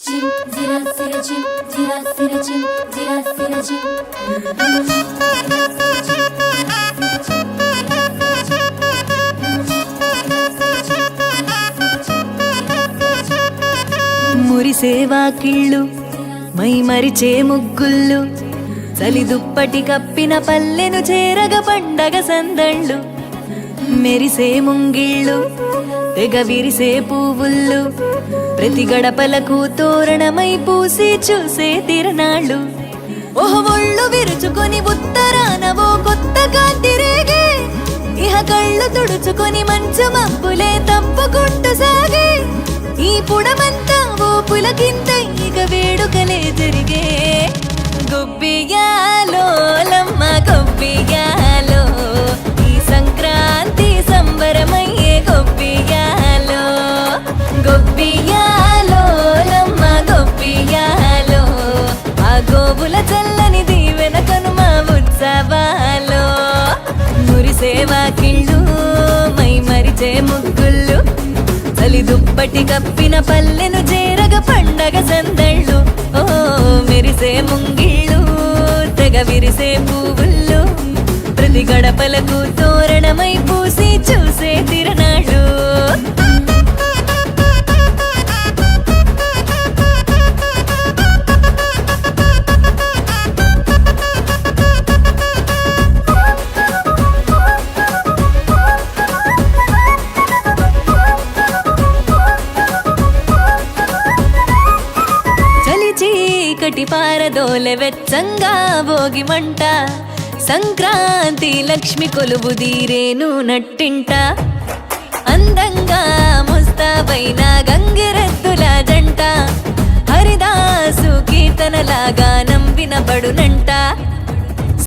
Cim, zira, zira, cim, zira, zira, cim, zira, zira, cim. మురిసేవా కిళ్ళు మై మరిచే ముగ్గుళ్ళు చలి దుప్పటి కప్పిన పల్లెను చేరగ పండగ సందళ్ళు మెరిసే ముంగిళ్ళు తెగ విరిసే పువ్వుళ్ళు ప్రతి గడపలకు తోరణమై పూసి చూసే తిరణాళ్ళు ఓహ్ ఒళ్ళు విరుచుకొని ఉత్తరాన ఓ కొత్త కాంతి రేగే ఇహ కళ్ళు తుడుచుకొని మంచు మబ్బులే తప్పుకుంటూ సాగే ఈ పుడమంతా ఓ పులకింత ఇక వేడుకలే జరిగే గొబ్బియాలో లమ్మ గొబ్బియాలో ఈ సంక్రాంతి సంబరమయ్యే గొబ్బియాలో గొబ్బియాలో లమ్మ గొబ్బియాలో ఆ గోవుల చల్లని దీవెన కనుమ ఉత్సవాలో మురిసేవా కిళ్ళు మై మరిచే ముగ్గుళ్ళు చలి దుప్పటి కప్పిన పల్లెను చేరగ పండగ సందళ్ళు ఓ మెరిసే ముంగిళ్ళు తెగ విరిసే పువ్వుళ్ళు ప్రతి గడపలకు తోరణమై పూసి చూసే తిరణాళ్ళు చీకటి పారదోలె వెచ్చంగా భోగి మంట సంక్రాంతి లక్ష్మి కొలువు దీరేను నట్టింట అందంగా ముస్తాబైన గంగిరెద్దుల జంట హరిదాసు కీర్తనలాగా వినబడునంట